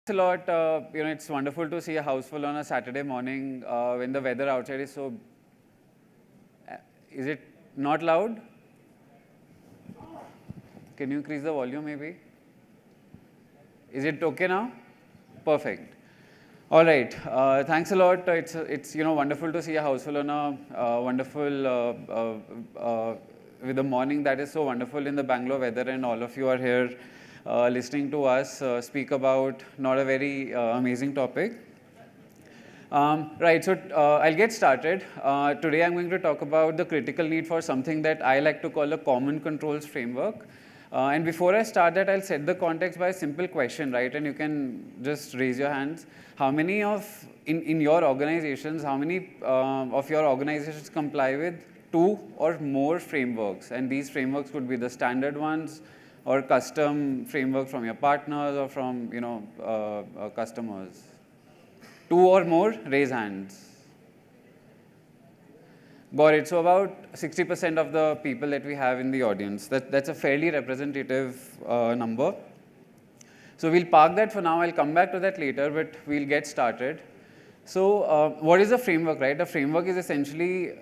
A lot. It's wonderful to see a house full on a Saturday morning when the weather outside is so. Is it not loud? Can you increase the volume maybe? Is it okay now? Perfect. All right. Thanks a lot. It's wonderful to see a house full on a wonderful with a morning that is so wonderful in the Bangalore weather, and all of you are here listening to us speak about not a very amazing topic. Right, so I'll get started. Today I'm going to talk about the critical need for something that I like to call a common controls framework. And before I start that, I'll set the context by a simple question, right? And you can just raise your hands. How many in your organizations, how many of your organizations comply with 2 or more frameworks? And these frameworks could be the standard ones, or custom framework from your partners or from customers. 2 or more, raise hands. Got it. So about 60% of the people that we have in the audience. That's a fairly representative number. So we'll park that for now. I'll come back to that later, but we'll get started. So what is a framework, right? A framework is essentially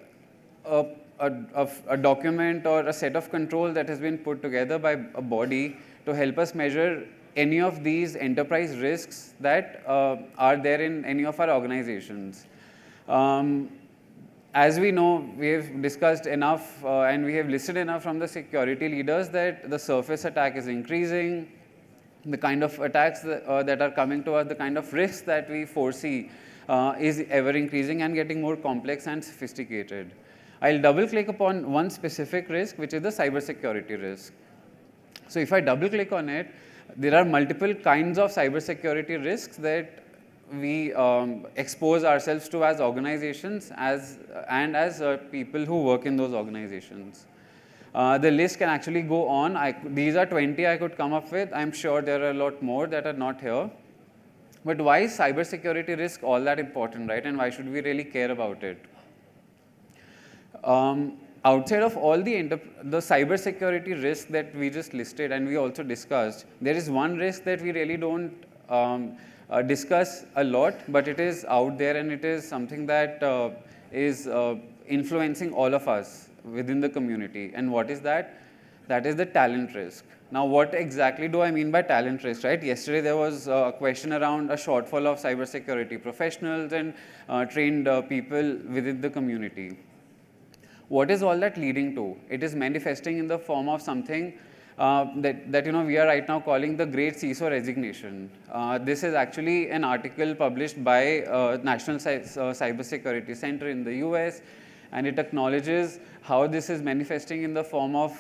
a document or a set of controls that has been put together by a body to help us measure any of these enterprise risks that are there in any of our organizations. As we know, we have discussed enough and we have listed enough from the security leaders that the surface attack is increasing, the kind of attacks that are coming to us, the kind of risks that we foresee is ever increasing and getting more complex and sophisticated. I'll double click upon one specific risk, which is the cybersecurity risk. So if I double click on it, there are multiple kinds of cybersecurity risks that we expose ourselves to as organizations and as people who work in those organizations. The list can actually go on. These are 20 I could come up with. I'm sure there are a lot more that are not here. But why is cybersecurity risk all that important, right? And why should we really care about it? Outside of all the cybersecurity risk that we just listed and we also discussed, there is one risk that we really don't discuss a lot, but it is out there and it is something that is influencing all of us within the community. And what is that? That is the talent risk. Now, what exactly do I mean by talent risk, right? Yesterday, there was a question around a shortfall of cybersecurity professionals and trained people within the community. What is all that leading to? It is manifesting in the form of something that we are right now calling the Great CSO Resignation. This is actually an article published by National Cybersecurity Center in the US, and it acknowledges how this is manifesting in the form of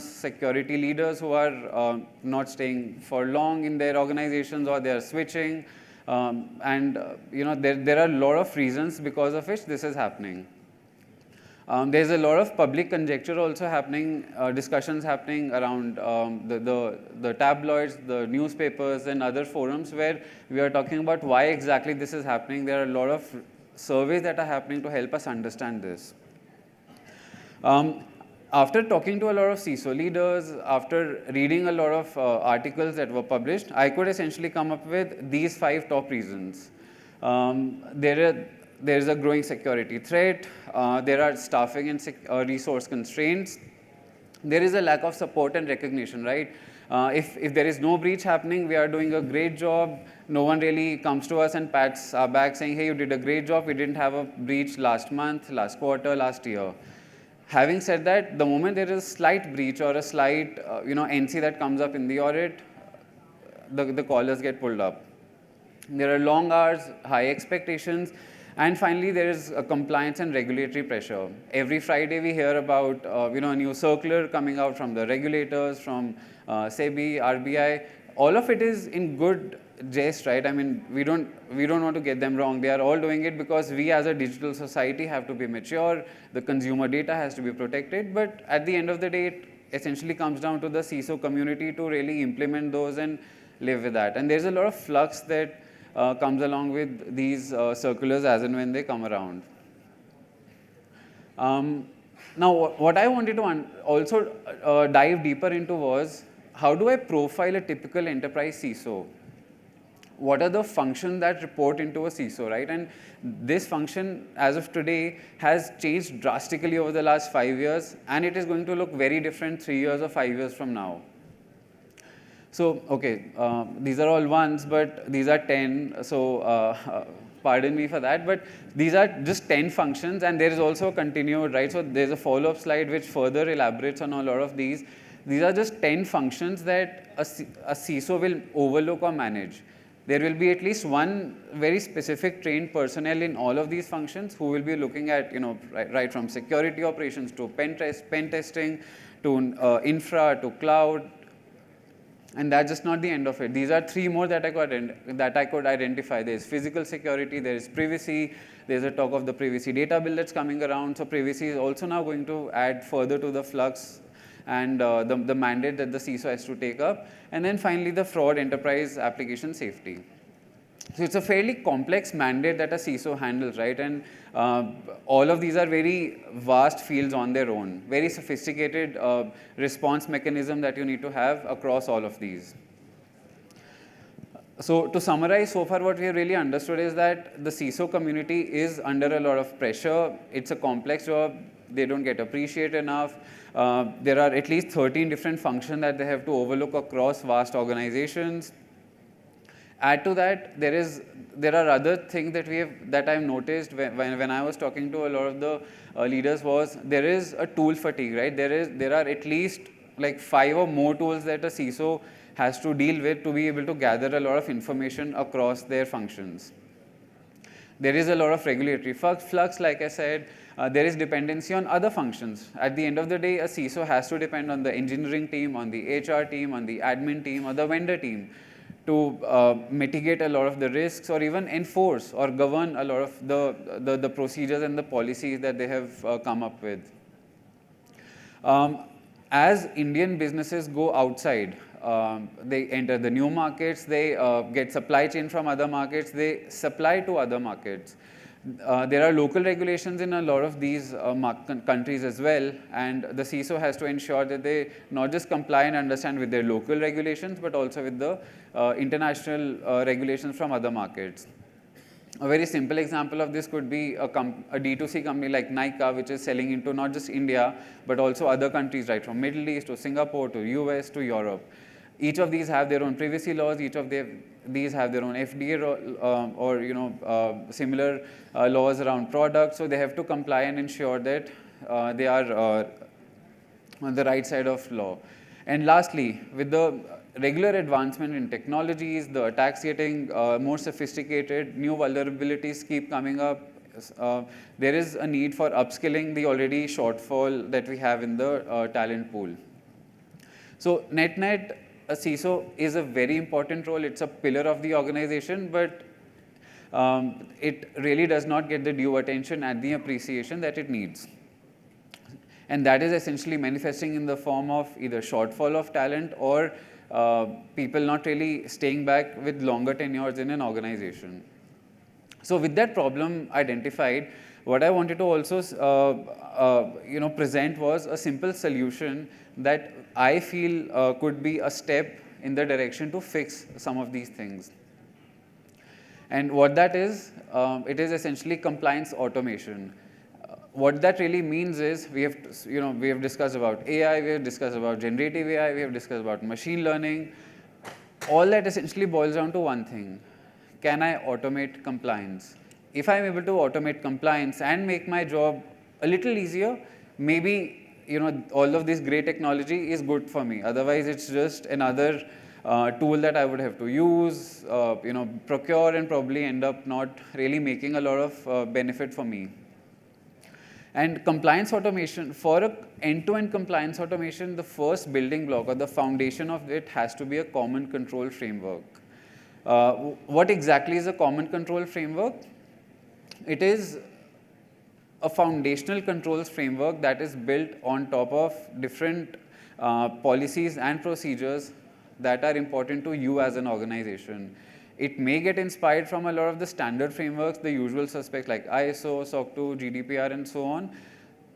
security leaders who are not staying for long in their organizations, or they are switching, and there are a lot of reasons because of which this is happening. There's a lot of public conjecture also happening, discussions happening around the tabloids, the newspapers, and other forums where we are talking about why exactly this is happening. There are a lot of surveys that are happening to help us understand this. After talking to a lot of CISO leaders, after reading a lot of articles that were published, I could essentially come up with these 5 top reasons. There is a growing security threat. There are staffing and resource constraints. There is a lack of support and recognition, right? If there is no breach happening, we are doing a great job. No one really comes to us and pats our back saying, hey, you did a great job. We didn't have a breach last month, last quarter, last year. Having said that, the moment there is a slight breach or a slight NC that comes up in the audit, the collars get pulled up. There are long hours, high expectations. And finally, there is a compliance and regulatory pressure. Every Friday, we hear about a new circular coming out from the regulators, from SEBI, RBI. All of it is in good jest, right? I mean, we don't want to get them wrong. They are all doing it because we, as a digital society, have to be mature. The consumer data has to be protected. But at the end of the day, it essentially comes down to the CISO community to really implement those and live with that. And there's a lot of flux that comes along with these circulars as and when they come around. Now, what I wanted to also dive deeper into was, how do I profile a typical enterprise CISO? what are the functions that report into a CISO, right? And this function, as of today, has changed drastically over the last 5 years, and it is going to look very different 3 years or 5 years from now. So, okay, these are all ones, but these are 10, so pardon me for that, but these are just 10 functions, and there is also a continued, right? So there's a follow-up slide which further elaborates on a lot of these. These are just 10 functions that a CISO will overlook or manage. There will be at least one very specific trained personnel in all of these functions who will be looking at, right from security operations to pen testing, to infra, to cloud. And that's just not the end of it. These are 3 more that I could identify. There's physical security, there is privacy, there's a talk of the privacy data bill that's coming around. So privacy is also now going to add further to the flux and the mandate that the CISO has to take up. And then finally, the fraud enterprise application safety. So it's a fairly complex mandate that a CISO handles, right? And all of these are very vast fields on their own, very sophisticated response mechanism that you need to have across all of these. So to summarize, so far what we have really understood is that the CISO community is under a lot of pressure. It's a complex job. They don't get appreciated enough. There are at least 13 different functions that they have to overlook across vast organizations. Add to that, there are other things that I've noticed when I was talking to a lot of the leaders was there is a tool fatigue, right? There are at least like 5 or more tools that a CISO has to deal with to be able to gather a lot of information across their functions. There is a lot of regulatory flux, like I said. There is dependency on other functions. At the end of the day, a CISO has to depend on the engineering team, on the HR team, on the admin team, or the vendor team to mitigate a lot of the risks or even enforce or govern a lot of the procedures and the policies that they have come up with. As Indian businesses go outside, they enter the new markets, they get supply chain from other markets, they supply to other markets. There are local regulations in a lot of these countries as well, and the CISO has to ensure that they not just comply and understand with their local regulations, but also with the international regulations from other markets. A very simple example of this could be a D2C company like Nykaa, which is selling into not just India, but also other countries, right from Middle East to Singapore to US to Europe. Each of these have their own privacy laws. Each of these have their own FDA or similar laws around products. So they have to comply and ensure that they are on the right side of law. And lastly, with the regular advancement in technologies, the attacks getting more sophisticated, new vulnerabilities keep coming up. There is a need for upskilling the already shortfall that we have in the talent pool. So net-net, a CISO is a very important role. It's a pillar of the organization, but it really does not get the due attention and the appreciation that it needs. And that is essentially manifesting in the form of either shortfall of talent or people not really staying back with longer tenures in an organization. So with that problem identified, what I wanted to also present was a simple solution that I feel could be a step in the direction to fix some of these things. And what that is, it is essentially compliance automation. What that really means is we have discussed about AI, we have discussed about generative AI, we have discussed about machine learning. All that essentially boils down to one thing. Can I automate compliance? If I'm able to automate compliance and make my job a little easier, maybe all of this great technology is good for me. Otherwise, it's just another tool that I would have to use, procure, and probably end up not really making a lot of benefit for me. And compliance automation, for an end-to-end compliance automation, the first building block or the foundation of it has to be a common control framework. What exactly is a common control framework? It is a foundational controls framework that is built on top of different policies and procedures that are important to you as an organization. It may get inspired from a lot of the standard frameworks, the usual suspects like ISO, SOC 2, GDPR, and so on.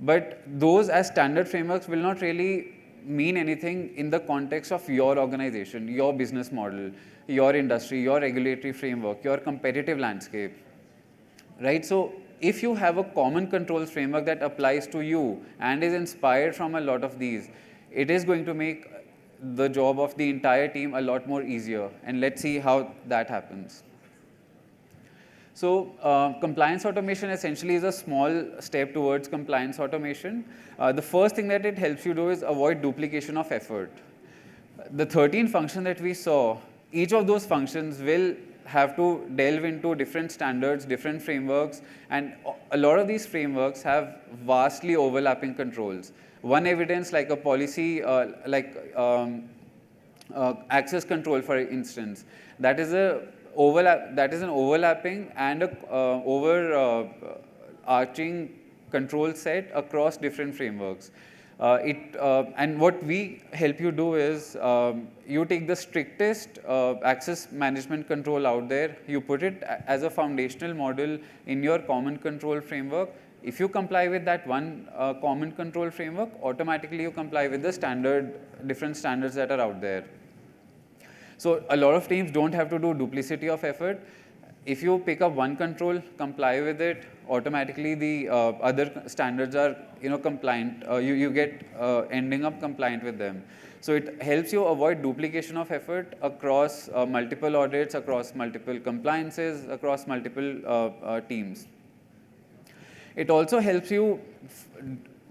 But those as standard frameworks will not really mean anything in the context of your organization, your business model, your industry, your regulatory framework, your competitive landscape, right? So if you have a common controls framework that applies to you and is inspired from a lot of these, it is going to make the job of the entire team a lot more easier. And let's see how that happens. So compliance automation essentially is a small step towards compliance automation. The first thing that it helps you do is avoid duplication of effort. The 13 functions that we saw, each of those functions will have to delve into different standards, different frameworks, and a lot of these frameworks have vastly overlapping controls. One evidence, like a policy, access control, for instance, that is an overlapping and overarching control set across different frameworks. And what we help you do is you take the strictest access management control out there, you put it as a foundational model in your common control framework. If you comply with that one common control framework, automatically you comply with the different standards that are out there. So a lot of teams don't have to do duplicity of effort. If you pick up one control, comply with it, automatically the other standards are compliant. You get ending up compliant with them. So it helps you avoid duplication of effort across multiple audits, across multiple compliances, across multiple teams. It also helps you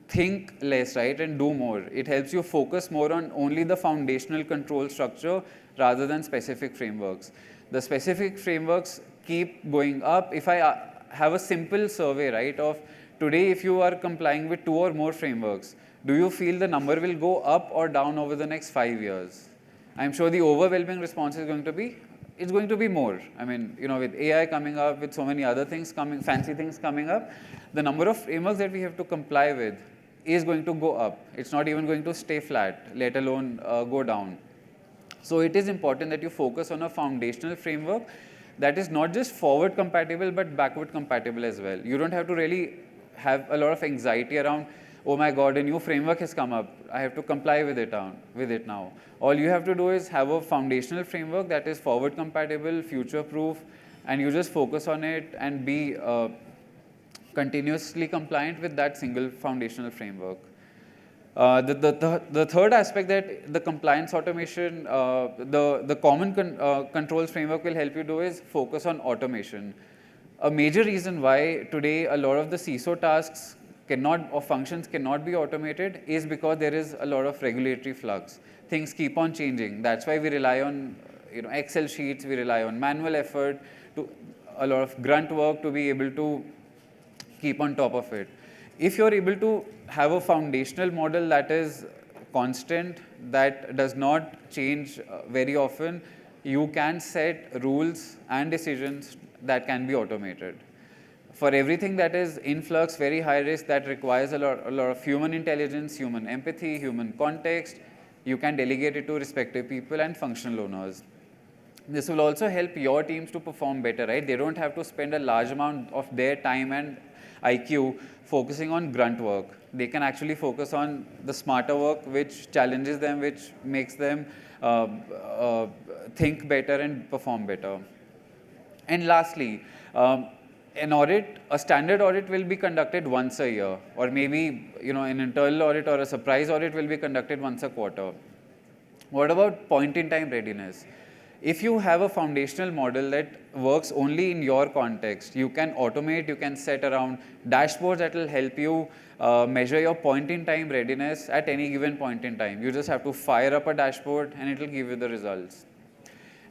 think less, right, and do more. It helps you focus more on only the foundational control structure rather than specific frameworks. The specific frameworks keep going up. If I have a simple survey, right, of today, if you are complying with 2 or more frameworks, do you feel the number will go up or down over the next 5 years? I'm sure the overwhelming response is going to be, it's going to be more. I mean, with AI coming up, with so many other things coming, fancy things coming up, the number of frameworks that we have to comply with is going to go up. It's not even going to stay flat, let alone go down. So it is important that you focus on a foundational framework that is not just forward compatible, but backward compatible as well. You don't have to really have a lot of anxiety around, oh my God, a new framework has come up, I have to comply with it now. All you have to do is have a foundational framework that is forward compatible, future proof, and you just focus on it and be continuously compliant with that single foundational framework. The third aspect that the compliance automation, the common controls framework will help you do is focus on automation. A major reason why today a lot of the CSO tasks or functions cannot be automated is because there is a lot of regulatory flux. Things keep on changing. That's why we rely on Excel sheets, we rely on manual effort, a lot of grunt work to be able to keep on top of it. If you're able to have a foundational model that is constant, that does not change very often, you can set rules and decisions that can be automated. For everything that is in flux, very high risk, that requires a lot of human intelligence, human empathy, human context, you can delegate it to respective people and functional owners. This will also help your teams to perform better, right? They don't have to spend a large amount of their time and IQ focusing on grunt work. They can actually focus on the smarter work, which challenges them, which makes them think better and perform better. And lastly, a standard audit will be conducted once a year, or maybe an internal audit or a surprise audit will be conducted once a quarter. What about point-in-time readiness? If you have a foundational model that works only in your context, you can automate, you can set around dashboards that will help you measure your point-in-time readiness at any given point in time. You just have to fire up a dashboard and it will give you the results.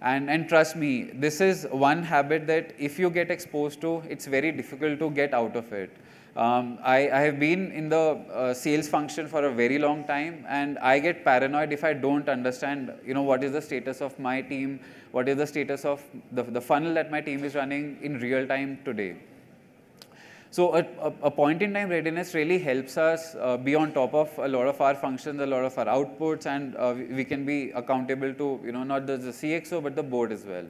And trust me, this is one habit that if you get exposed to, it's very difficult to get out of it. I have been in the sales function for a very long time, and I get paranoid if I don't understand, what is the status of my team, what is the status of the funnel that my team is running in real time today. So a point-in-time readiness really helps us be on top of a lot of our functions, a lot of our outputs, and we can be accountable to, not just the CXO, but the board as well.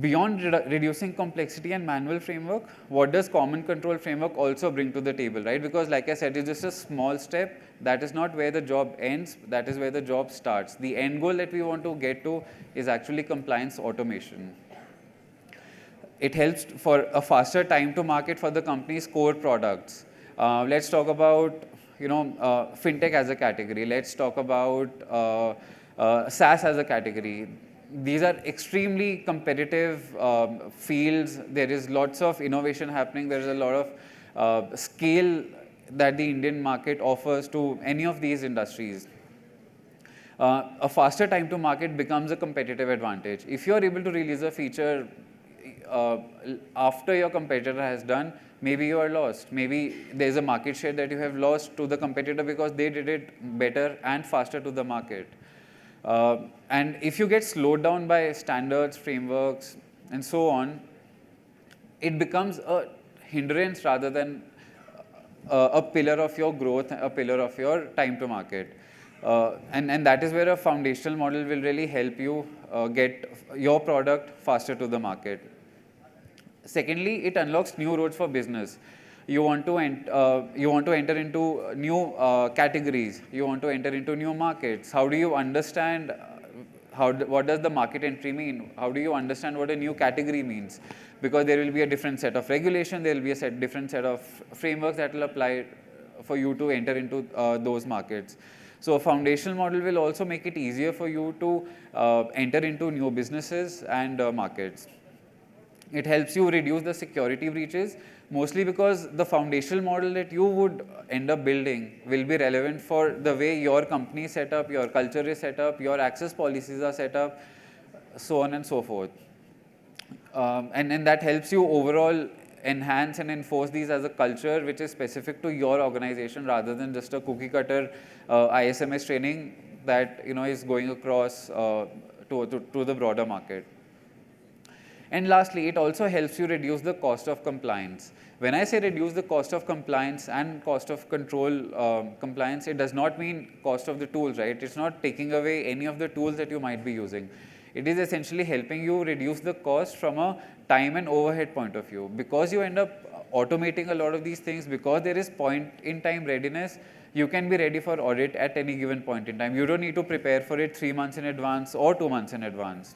Beyond reducing complexity and manual framework, what does common control framework also bring to the table, right? Because like I said, it's just a small step. That is not where the job ends, that is where the job starts. The end goal that we want to get to is actually compliance automation. It helps for a faster time to market for the company's core products. Let's talk about fintech as a category. Let's talk about SaaS as a category. These are extremely competitive fields. There is lots of innovation happening. There is a lot of scale that the Indian market offers to any of these industries. A faster time to market becomes a competitive advantage. If you are able to release a feature after your competitor has done, maybe you are lost. Maybe there's a market share that you have lost to the competitor because they did it better and faster to the market. And if you get slowed down by standards, frameworks, and so on, it becomes a hindrance rather than a pillar of your growth, a pillar of your time to market. And that is where a foundational model will really help you get your product faster to the market. Secondly, it unlocks new roads for business. You want to enter into new categories. You want to enter into new markets. How do you understand what does the market entry mean? How do you understand what a new category means? Because there will be a different set of regulation. There will be a different set of frameworks that will apply for you to enter into those markets. So a foundational model will also make it easier for you to enter into new businesses and markets. It helps you reduce the security breaches, mostly because the foundational model that you would end up building will be relevant for the way your company is set up, your culture is set up, your access policies are set up, so on and so forth. And that helps you overall enhance and enforce these as a culture which is specific to your organization rather than just a cookie cutter ISMS training that is going across to the broader market. And lastly, it also helps you reduce the cost of compliance. When I say reduce the cost of compliance and cost of control compliance, it does not mean cost of the tools, right? It's not taking away any of the tools that you might be using. It is essentially helping you reduce the cost from a time and overhead point of view. Because you end up automating a lot of these things, because there is point-in-time readiness, you can be ready for audit at any given point in time. You don't need to prepare for it 3 months in advance or 2 months in advance.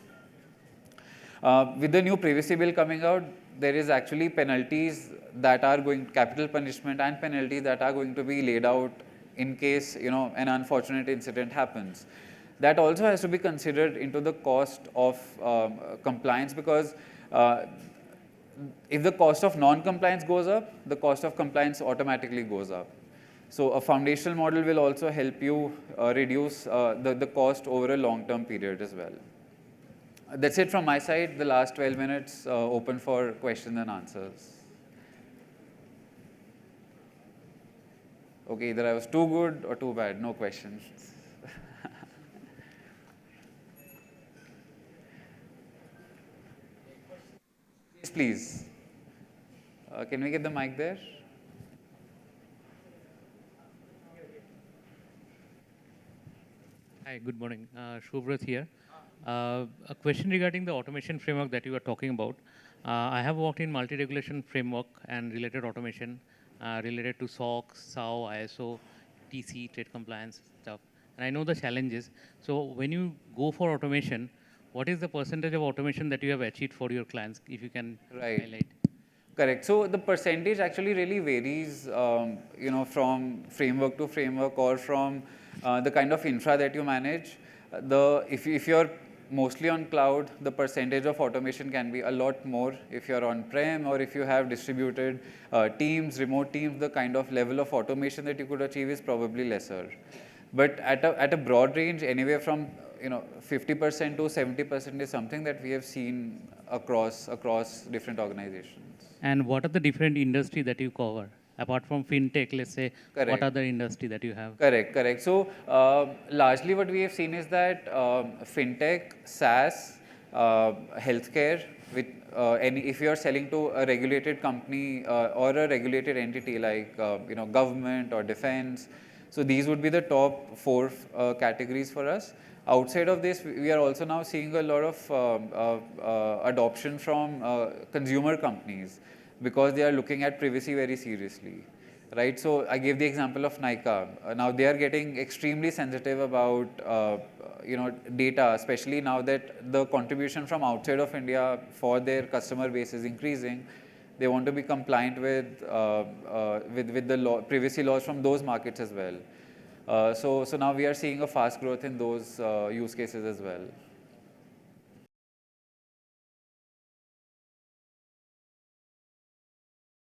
With the new privacy bill coming out, there is actually penalties that are capital punishment and penalties that are going to be laid out in case an unfortunate incident happens. That also has to be considered into the cost of compliance, because if the cost of non-compliance goes up, the cost of compliance automatically goes up. So a foundational model will also help you reduce the cost over a long-term period as well. That's it from my side. The last 12 minutes open for questions and answers. Okay, either I was too good or too bad. No questions. Yes, please. Can we get the mic there? Hi, good morning. Shubhrat here. A question regarding the automation framework that you were talking about. I have worked in multi-regulation framework and related automation related to SOX, SAO, ISO, TC, trade compliance stuff. And I know the challenges. So when you go for automation, what is the percentage of automation that you have achieved for your clients, if you can highlight? Correct. So the percentage actually really varies, from framework to framework or from the kind of infra that you manage. If you're mostly on cloud, the percentage of automation can be a lot more. If you're on-prem or if you have distributed teams, remote teams, the kind of level of automation that you could achieve is probably lesser. But at a broad range, anywhere from 50% to 70% is something that we have seen across different organizations. And what are the different industry that you cover? Apart from fintech, let's say, Correct. What other industry that you have? Correct. So largely what we have seen is that fintech, SaaS, healthcare, if you are selling to a regulated company or a regulated entity like government or defense, So these would be the top 4 categories for us. Outside of this, we are also now seeing a lot of adoption from consumer companies because they are looking at privacy very seriously, right? So I gave the example of Nykaa. Now they are getting extremely sensitive about data, especially now that the contribution from outside of India for their customer base is increasing. They want to be compliant with the privacy laws from those markets as well. So now we are seeing a fast growth in those use cases as well.